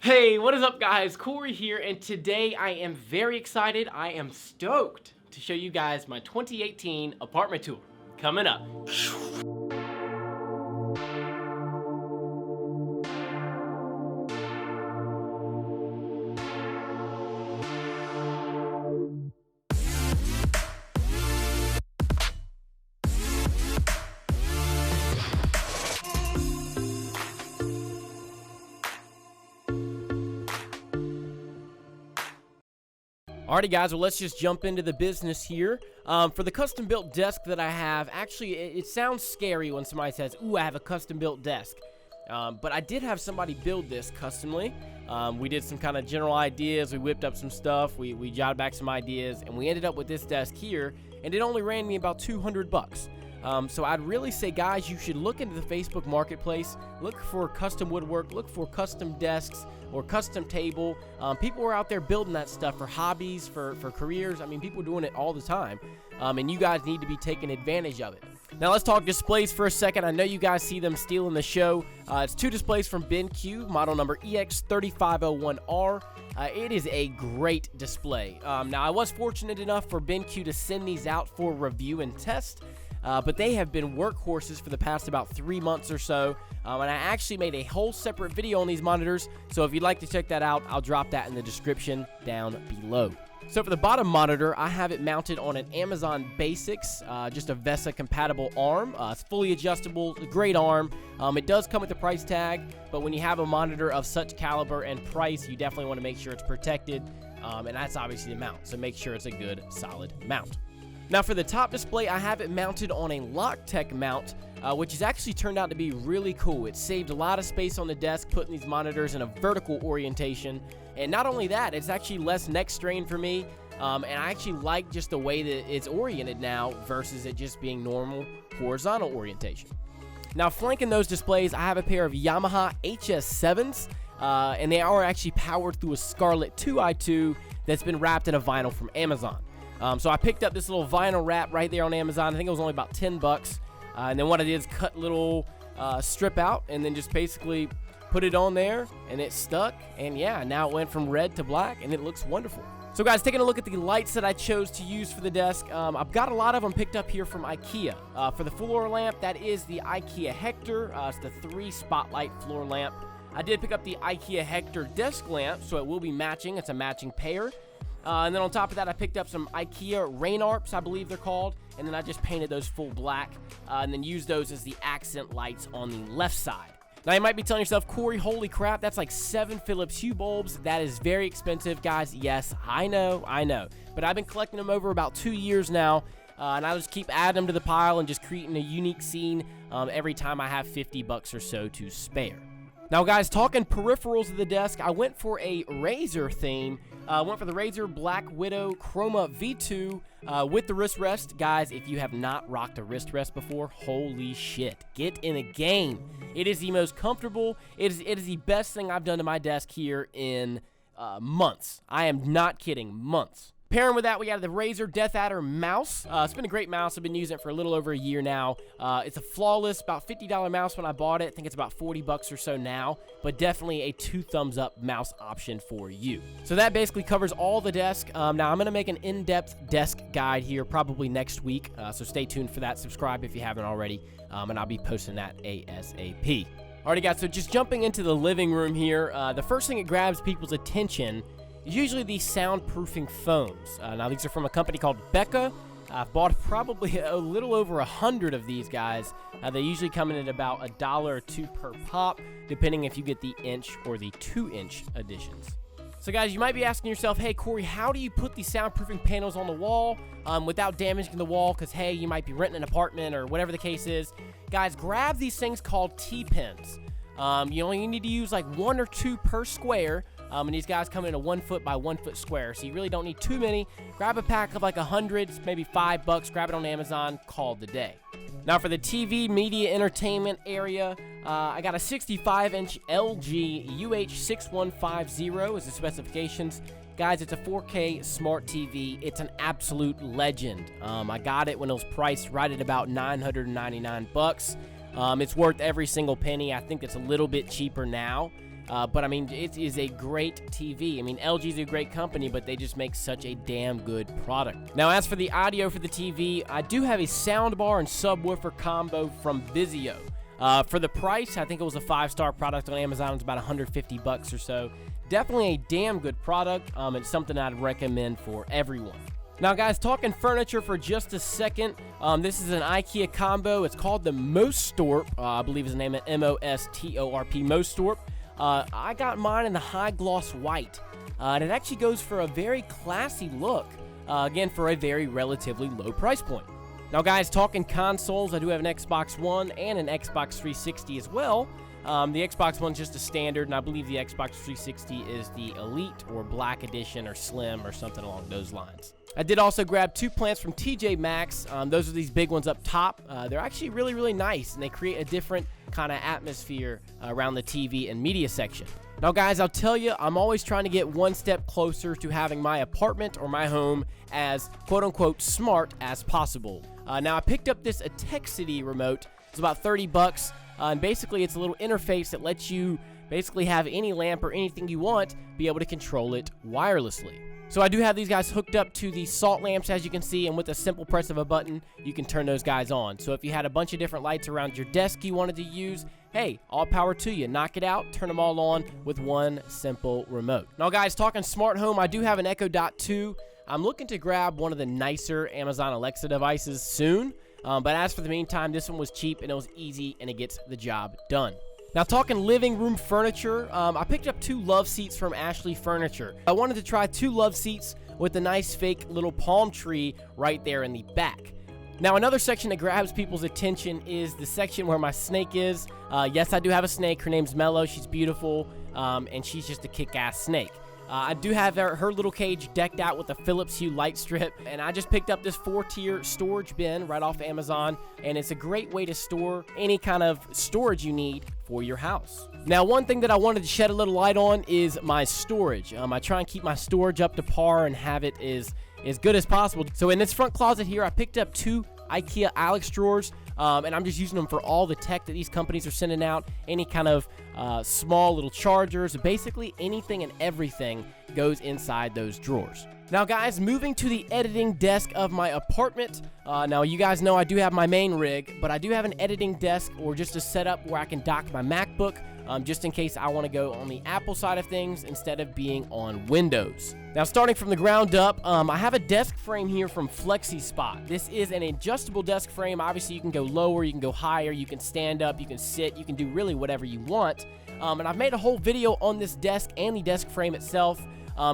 Hey, what is up guys? Corey here, and today I am very excited. I am stoked to show you guys my 2018 apartment tour coming up. Alrighty guys, well let's just jump into the business here. For the custom built desk that I have, actually it sounds scary when somebody says, ooh, I have a custom built desk. But I did have somebody build this customly. We did some kind of general ideas, we whipped up some stuff, we jotted back some ideas, and we ended up with this desk here, and it only ran me about 200 bucks. So I'd really say, guys, you should look into the Facebook Marketplace, look for custom woodwork, look for custom desks or custom table. People are out there building that stuff for hobbies, for careers. I mean, people are doing it all the time, and you guys need to be taking advantage of it. Now let's talk displays for a second. I know you guys see them stealing the show. It's two displays from BenQ, model number EX3501R. It is a great display. Now I was fortunate enough for BenQ to send these out for review and test. But they have been workhorses for the past about 3 months or so, and I actually made a whole separate video on these monitors, so if you'd like to check that out, I'll drop that in the description down below. So for the bottom monitor, I have it mounted on an Amazon Basics, just a VESA compatible arm. It's fully adjustable, great arm. It does come with a price tag, but when you have a monitor of such caliber and price, you definitely want to make sure it's protected, and that's obviously the mount, so make sure it's a good, solid mount. Now for the top display, I have it mounted on a Loctech mount, which has actually turned out to be really cool. It saved a lot of space on the desk, putting these monitors in a vertical orientation. And not only that, it's actually less neck strain for me, and I actually like just the way that it's oriented now versus it just being normal horizontal orientation. Now flanking those displays, I have a pair of Yamaha HS7s, and they are actually powered through a Scarlett 2i2 that's been wrapped in a vinyl from Amazon. So I picked up this little vinyl wrap right there on Amazon. I think it was only about 10 bucks. And then what I did is cut a little strip out and then just basically put it on there, and it stuck. And yeah, now it went from red to black, and it looks wonderful. So guys, taking a look at the lights that I chose to use for the desk, I've got a lot of them picked up here from IKEA. For the floor lamp, that is the IKEA Hector. It's the 3 spotlight floor lamp. I did pick up the IKEA Hector desk lamp, so it will be matching. It's a matching pair. And then on top of that, I picked up some IKEA rain arps, I believe they're called, and then I just painted those full black, and then used those as the accent lights on the left side. Now you might be telling yourself, Corey, holy crap, that's like 7 Philips Hue bulbs. That is very expensive, guys. Yes, I know, but I've been collecting them over about 2 years now, and I just keep adding them to the pile and just creating a unique scene every time I have 50 bucks or so to spare. Now guys, talking peripherals of the desk, I went for a Razer theme. Went for the Razer Black Widow Chroma V2 with the wrist rest. Guys, if you have not rocked a wrist rest before, holy shit, get in a game. It is the most comfortable. It is the best thing I've done to my desk here in months. I am not kidding, months. Pairing with that, we got the Razer Death Adder mouse. It's been a great mouse. I've been using it for a little over a year now. It's a flawless, about $50 mouse when I bought it. I think it's about 40 bucks or so now, but definitely a 2 thumbs up mouse option for you. So that basically covers all the desk. Now I'm going to make an in-depth desk guide here probably next week, so stay tuned for that. Subscribe if you haven't already, and I'll be posting that ASAP. Alrighty guys, so just jumping into the living room here, the first thing that grabs people's attention is usually these soundproofing foams. Now these are from a company called Becca. I've bought probably a little over 100 of these guys. They usually come in at about $1 or $2 per pop, depending if you get the inch or the 2-inch editions. So guys, you might be asking yourself, hey Corey, how do you put these soundproofing panels on the wall without damaging the wall? Because hey, you might be renting an apartment or whatever the case is. Guys, grab these things called T-pins. You only need to use like 1 or 2 per square. And these guys come in a 1 foot by 1 foot square, so you really don't need too many. Grab a pack of like 100, maybe $5, grab it on Amazon, call it a day. Now for the TV media entertainment area, I got a 65-inch LG UH6150 as the specifications. Guys, it's a 4K smart TV. It's an absolute legend. I got it when it was priced right at about 999 bucks. It's worth every single penny. I think it's a little bit cheaper now. But I mean, it is a great TV. I mean, LG is a great company, but they just make such a damn good product. Now, as for the audio for the TV, I do have a soundbar and subwoofer combo from Vizio. For the price, I think it was a 5-star product on Amazon. It's about 150 bucks or so. Definitely a damn good product. It's something I'd recommend for everyone. Now, guys, talking furniture for just a second. This is an IKEA combo. It's called the Mostorp. I believe his name is M-O-S-T-O-R-P, Mostorp. I got mine in the high gloss white, and it actually goes for a very classy look, again, for a very relatively low price point. Now, guys, talking consoles, I do have an Xbox One and an Xbox 360 as well. The Xbox One's just a standard, and I believe the Xbox 360 is the Elite or Black Edition or Slim or something along those lines. I did also grab 2 plants from TJ Maxx. Those are these big ones up top. They're actually really, really nice, and they create a different kind of atmosphere around the TV and media section. Now, guys, I'll tell you, I'm always trying to get one step closer to having my apartment or my home as quote-unquote smart as possible. Now, I picked up this Atexity remote. It's about 30 bucks. And basically, it's a little interface that lets you basically have any lamp or anything you want, be able to control it wirelessly. So I do have these guys hooked up to the salt lamps, as you can see, and with a simple press of a button, you can turn those guys on. So if you had a bunch of different lights around your desk you wanted to use, hey, all power to you. Knock it out, turn them all on with one simple remote. Now, guys, talking smart home, I do have an Echo Dot 2. I'm looking to grab one of the nicer Amazon Alexa devices soon. But as for the meantime, this one was cheap and it was easy and it gets the job done. Now, talking living room furniture, I picked up 2 love seats from Ashley Furniture. I wanted to try 2 love seats with a nice fake little palm tree right there in the back. Now, another section that grabs people's attention is the section where my snake is. Yes, I do have a snake. Her name's Mello. She's beautiful, and she's just a kick-ass snake. I do have her little cage decked out with a Philips Hue light strip, and I just picked up this 4-tier storage bin right off Amazon, and it's a great way to store any kind of storage you need for your house. Now, one thing that I wanted to shed a little light on is my storage. I try and keep my storage up to par and have it as good as possible. So in this front closet here, I picked up 2 IKEA Alex drawers, and I'm just using them for all the tech that these companies are sending out. Any kind of small little chargers, basically anything and everything goes inside those drawers. Now, guys, moving to the editing desk of my apartment. Now, you guys know I do have my main rig, but I do have an editing desk or just a setup where I can dock my MacBook, just in case I want to go on the Apple side of things instead of being on Windows. Now, starting from the ground up, I have a desk frame here from FlexiSpot. This is an adjustable desk frame. Obviously, you can go lower, you can go higher, you can stand up, you can sit, you can do really whatever you want. And I've made a whole video on this desk and the desk frame itself.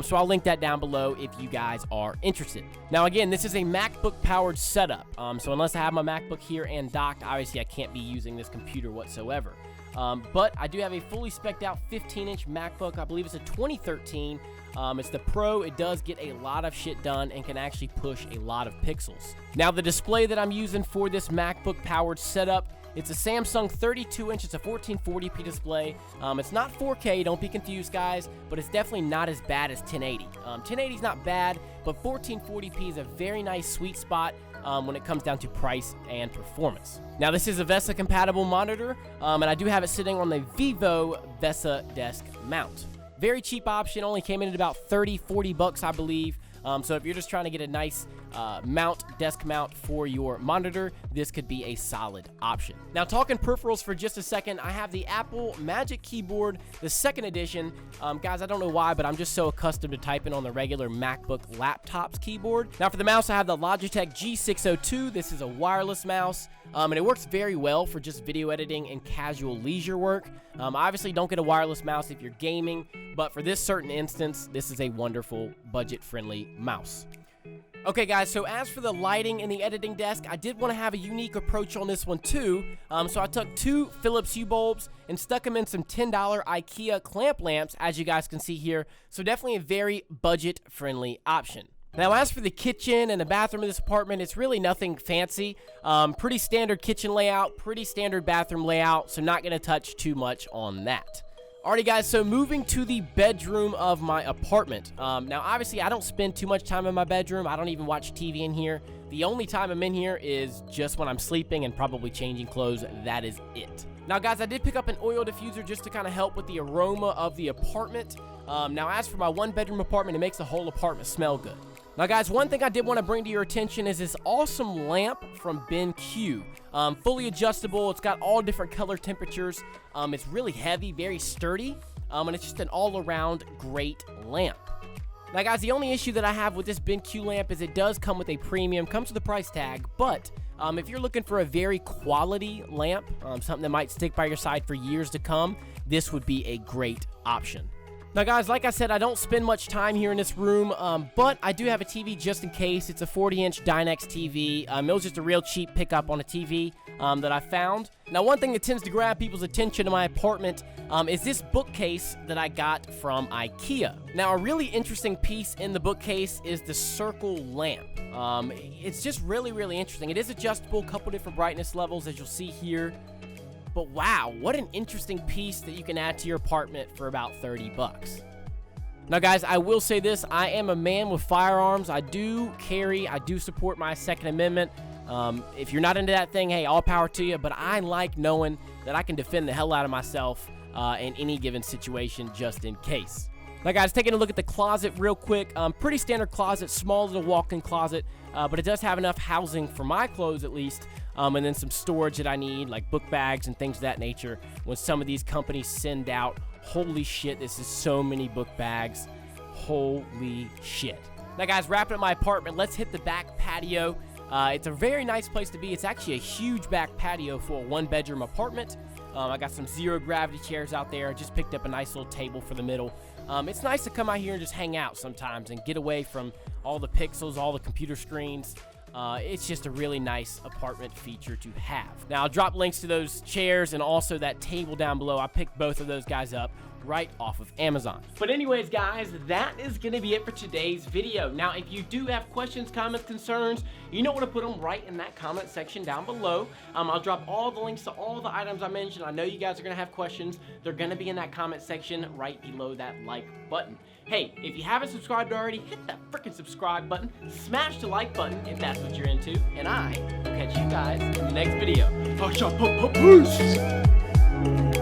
So I'll link that down below if you guys are interested. Now, again, this is a MacBook-powered setup. So unless I have my MacBook here and docked, obviously I can't be using this computer whatsoever. But I do have a fully spec'd out 15-inch MacBook. I believe it's a 2013. It's the Pro. It does get a lot of shit done and can actually push a lot of pixels. Now, the display that I'm using for this MacBook-powered setup, it's a Samsung 32-inch. It's a 1440p display. It's not 4K, don't be confused, guys, but it's definitely not as bad as 1080. 1080 is not bad, but 1440p is a very nice sweet spot when it comes down to price and performance. Now, this is a VESA compatible monitor, and I do have it sitting on the Vivo VESA desk mount. Very cheap option, only came in at about 30-40 bucks, I believe. So if you're just trying to get a nice desk mount for your monitor, this could be a solid option. Now, talking peripherals for just a second, I have the Apple Magic Keyboard, the 2nd edition. Guys, I don't know why, but I'm just so accustomed to typing on the regular MacBook laptop's keyboard. Now, for the mouse, I have the Logitech G602. This is a wireless mouse, and it works very well for just video editing and casual leisure work. Obviously, don't get a wireless mouse if you're gaming, but for this certain instance, this is a wonderful budget-friendly mouse. Okay, guys, so as for the lighting in the editing desk, I did want to have a unique approach on this one too. So I took 2 Philips Hue bulbs and stuck them in some $10 IKEA clamp lamps, as you guys can see here. So definitely a very budget-friendly option. Now, as for the kitchen and the bathroom of this apartment, it's really nothing fancy. Pretty standard kitchen layout, pretty standard bathroom layout, so not going to touch too much on that. Alrighty, guys, so moving to the bedroom of my apartment. Now, obviously, I don't spend too much time in my bedroom. I don't even watch TV in here. The only time I'm in here is just when I'm sleeping and probably changing clothes. That is it. Now, guys, I did pick up an oil diffuser just to kind of help with the aroma of the apartment. Now, as for my one-bedroom apartment, it makes the whole apartment smell good. Now, guys, one thing I did want to bring to your attention is this awesome lamp from BenQ. Fully adjustable. It's got all different color temperatures. It's really heavy, very sturdy, and it's just an all-around great lamp. Now, guys, the only issue that I have with this BenQ lamp is it does come with a premium, comes with a price tag, but if you're looking for a very quality lamp, something that might stick by your side for years to come, this would be a great option. Now, guys, like I said, I don't spend much time here in this room, but I do have a TV just in case. It's a 40-inch Dynex TV. It was just a real cheap pickup on a TV that I found. Now, one thing that tends to grab people's attention in my apartment is this bookcase that I got from IKEA. Now, a really interesting piece in the bookcase is the circle lamp. It's just really, really interesting. It is adjustable, a couple different brightness levels, as you'll see here. But wow, what an interesting piece that you can add to your apartment for about 30 bucks. Now, guys, I will say this. I am a man with firearms. I do support my Second Amendment. If you're not into that thing, hey, all power to you. But I like knowing that I can defend the hell out of myself in any given situation just in case. Now, guys, taking a look at the closet real quick. Pretty standard closet, small little walk-in closet. But it does have enough housing for my clothes at least. And then some storage that I need, like book bags and things of that nature. When some of these companies send out, holy shit, this is so many book bags. Holy shit. Now, guys, wrapping up my apartment, let's hit the back patio. It's a very nice place to be. It's actually a huge back patio for a one-bedroom apartment. I got some zero-gravity chairs out there. I just picked up a nice little table for the middle. It's nice to come out here and just hang out sometimes and get away from all the pixels, all the computer screens. It's just a really nice apartment feature to have. Now, I'll drop links to those chairs and also that table down below. I picked both of those guys up right off of Amazon. But anyways, guys, that is going to be it for today's video. Now, if you do have questions, comments, concerns, you know where to put them right in that comment section down below. I'll drop all the links to all the items I mentioned. I know you guys are going to have questions. They're going to be in that comment section right below that like button. Hey, if you haven't subscribed already, hit that freaking subscribe button, smash the like button if that's what you're into, and I will catch you guys in the next video. Peace!